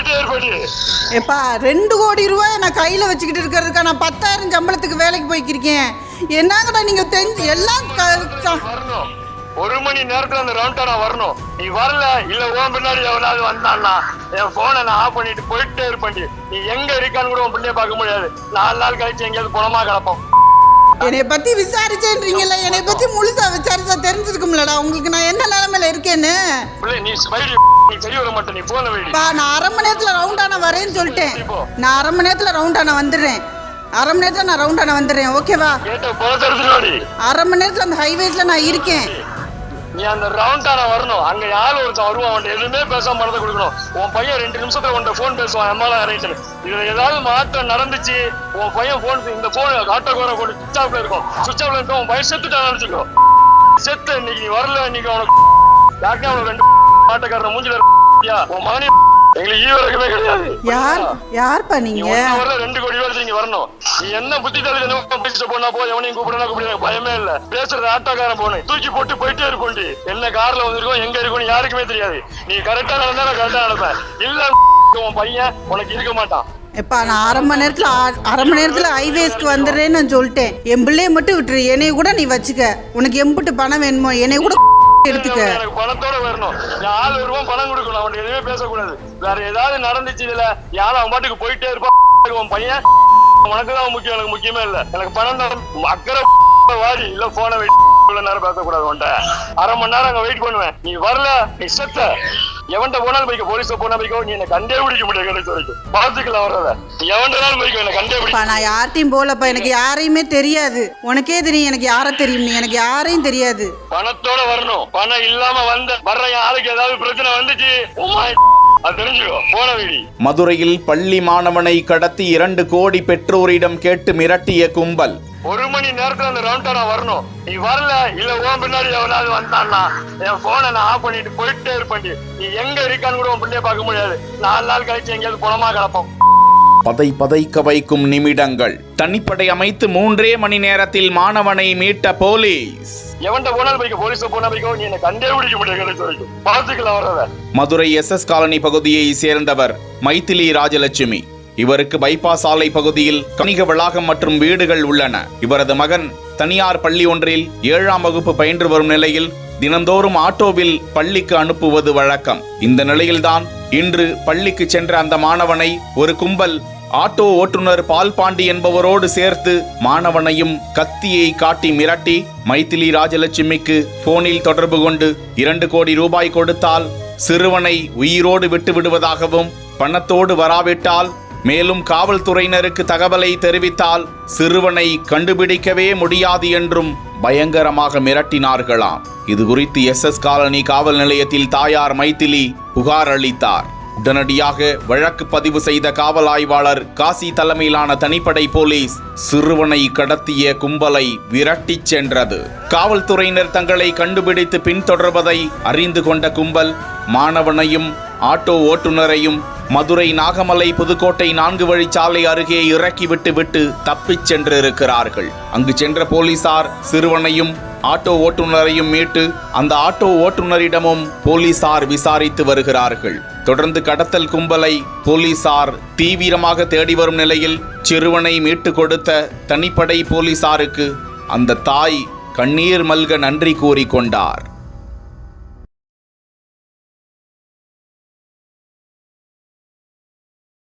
போயிட்டே இருப்படி. எப்பா 2 கோடி ரூபாய் நான் கையில் வச்சுக்கிட்டு இருக்கிறதுக்கா நான் 10,000 சம்பளத்துக்கு வேலைக்கு போய்க்கிருக்கேன். என்னங்கடா நீங்கள் தெரிஞ்சு எல்லாம் வரணும். 1 மணி நேரத்துல அந்த ரவுண்டானா வரணும். நீ வரல இல்ல உன் பின்னாடி எவனாவது வந்தான்னா என் போனை நான் ஆஃப் பண்ணிட்டு போயிட்டே இருப்பேன்டி. நீ எங்க இருக்கான்னு கூட உன் பிள்ளைய பார்க்க முடியாது. 4 நாள் கழிச்சு எங்கேயாவது பணமா கிடப்போம். என்னை பத்தி விசாரிச்சேன்றீங்கல்ல, என்னை பத்தி முழுசா விசாரிச்சா தெரிஞ்சிருக்கும்லடா உங்களுக்கு நான் என்ன நிலைமையில இருக்கேன்னு. நீ சரி வர மாட்டேன். நீ போன வைடி. நான் 1/2 மணி நேரத்துல ரவுண்டானா வரேன்னு சொல்லிட்டேன். நான் 1/2 மணி நேரத்துல ரவுண்டானா வந்துடுறேன். 1/2 மணி நேரத்துல நான் ரவுண்டானா வந்துடுறேன். ஓகேவா? 1/2 மணி நேரத்துல அந்த ஹைவேஸ்ல நான் இருக்கேன். நீ அந்த ரவுண்டானா வரணும். அங்க யாரும் ஒருத்தன் வருவான். அவன் எதுவுமே பேசாம மறந்து கொடுக்கணும். உன் பையன் 2 நிமிஷத்துல உன்ட்ட போன் பேசுவான். எம்மால இறங்கிட்டு இதுல ஏதாவது மாற்றம் நடந்துச்சு உன் பையன் போன் இந்த போன் ஆட்டோக்கார போட்டு சுவிட்ச் ஆஃப்ல இருக்கும். சுவிட்ச் ஆஃப்ல இருக்கும். உன் பையன் செத்துட்டான் நினைச்சுக்கோ. செத்து இன்னைக்கு நீ வரல. இன்னைக்கு அவனுக்கு யாருக்கே அவனுக்கு 2 ஆட்டோக்காரன் மூஞ்சில உன் மகனே எங்களுக்கு ஈவரகமே கிடையாது. யார்ப்பா நீங்க? 2 கோடி ரூபாய் நீங்க வரணும். நீ என்ன புத்தி தள்ளி போனா போ. எவனையும் கூப்பிட பயமே இல்ல. பேசுறது ஆட்டோக்காரன் போன தூக்கி போட்டு போயிட்டே இருப்போண்டி. என்ன கார்ல வந்திருக்கோம் எங்க இருக்கோம் யாருக்குமே தெரியாது. நீ கரெக்டா நடந்தா நான் கரெக்டா நடப்பேன். இல்ல உன் பையன் உனக்கு இருக்க மாட்டான். எப்பா நான் 1/2 மணி நேரத்துல ஹைவேஸ்க்கு வந்துடுறேன்னு நான் சொல்லிட்டேன். என் பிள்ளைய மட்டும் விட்டுரு. என்னைய கூட நீ வச்சுக்க. உனக்கு எம்புட்டு பணம் வேணுமோ என்னைய கூட எடுத்துக்க. எனக்கு பணத்தோட வரணும். நான் 4 ரூபாய் பணம் கொடுக்கணும். அவனுக்கு எதுவுமே பேசக்கூடாது. வேற ஏதாவது நடந்துச்சு இதுல யாரும் அவன் பாட்டுக்கு போயிட்டே இருப்பான். உன் பையன் உனக்குதான் முக்கியம். எனக்கு முக்கியமே இல்ல. எனக்கு பணம் தான் அக்கறை. வாடி இல்ல போன வெயிட் நேரம் பேசக்கூடாது. உன்ட்ட 1/2 மணி நேரம் அங்க வெயிட் பண்ணுவேன். நீ வரல நீ செத்த. எவன்ட்ட போனாலும் போய்க்க. போலீஸ்ல போனா போய்க்கோ. நீ என்ன கண்டே பிடிக்க முடியாது. கடைசி வரைக்கும் பாத்துக்கலாம் வர்றத. நீ எவன்ட்டாலும் போய்க்கோ. என்ன கண்டே பிடிக்க. நான் யார்ட்டையும் போலப்பா. எனக்கு யாரையுமே தெரியாது. உனக்கே தெரியும் எனக்கு யாரை தெரியும். நீ எனக்கு யாரையும் தெரியாது. பணத்தோட வரணும். பணம் இல்லாம வர்ற யாருக்கு ஏதாவது பிரச்சனை வந்துச்சு மதுரையில் பள்ளி மாணவனை கடத்தி 2 கோடி பெற்றோரிடம் கேட்டு மிரட்டிய கும்பல். 1 மணி நேரத்துல அந்த ரவுண்டானா வரணும். நீ வரல இல்ல உன் பின்னாடி எவனாவது வந்தான்னா என் போனை நான் ஆஃப் பண்ணிட்டு போயிட்டே இருப்பேன்டி. நீ எங்க இருக்கான்னு கூட உன் பிள்ளைய பார்க்க முடியாது. 4 நாள் கழிச்சு எங்கேயாவது பணமா கிடப்போம். பதைக்க வைக்கும் நிமிடங்கள். தனிப்படை அமைத்து 3 மணி நேரத்தில் மாணவனை மீட்ட போலீஸ். எவன்ட்ட போனாலும் போய்க்க. போலீஸ்ல போனா போய்க்கோ. நீ என்ன கண்டே பிடிக்க முடியாது. கடைசி வரைக்கும் பாத்துக்கலாம் வர்றத. மதுரை SS காலனி பகுதியை சேர்ந்தவர் மைதிலி ராஜலட்சுமி. இவருக்கு பைபாஸ் சாலை பகுதியில் வணிக வளாகம் மற்றும் வீடுகள் உள்ளன. இவரது மகன் தனியார் பள்ளி ஒன்றில் 7ஆம் வகுப்பு பயின்று வரும் நிலையில் தினந்தோறும் ஆட்டோவில் பள்ளிக்கு அனுப்புவது வழக்கம். இந்த நிலையில்தான் இன்று பள்ளிக்கு சென்ற அந்த மாணவனை ஒரு கும்பல் ஆட்டோ ஓட்டுநர் பால்பாண்டி என்பவரோடு சேர்த்து மாணவனையும் கத்தியை காட்டி மிரட்டி மைதிலி ராஜலட்சுமிக்கு போனில் தொடர்பு கொண்டு 2 கோடி ரூபாய் கொடுத்தால் சிறுவனை உயிரோடு விட்டு விடுவதாகவும் பணத்தோடு வராவிட்டால் மேலும் காவல்துறையினருக்கு தகவலை தெரிவித்தால் சிறுவனை கண்டுபிடிக்கவே முடியாது என்றும் பயங்கரமாக மிரட்டினார்களாம். இது குறித்து SS காலனி காவல் நிலையத்தில் தாயார் மைதிலி புகார் அளித்தார். உடனடியாக வழக்கு பதிவு செய்த காவல் ஆய்வாளர் காசி தலைமையிலான தனிப்படை போலீஸ் சிறுவனை கடத்திய கும்பலை விரட்டி சென்றது. காவல்துறையினர் தங்களை கண்டுபிடித்து பின்தொடர்வதை அறிந்து கொண்ட கும்பல் மாணவனையும் ஆட்டோ ஓட்டுநரையும் மதுரை நாகமலை புதுக்கோட்டை 4 வழிச்சாலை அருகே இறக்கிவிட்டு தப்பிச் சென்றிருக்கிறார்கள். அங்கு சென்ற போலீசார் சிறுவனையும் ஆட்டோ ஓட்டுநரையும் மீட்டு அந்த ஆட்டோ ஓட்டுநரிடமும் போலீசார் விசாரித்து வருகிறார்கள். தொடர்ந்து கடத்தல் கும்பலை போலீசார் தீவிரமாக தேடி வரும் நிலையில் சிறுவனை மீட்டு கொடுத்த தனிப்படை போலீசாருக்கு அந்த தாய் கண்ணீர் மல்க நன்றி கூறிக்கொண்டார்.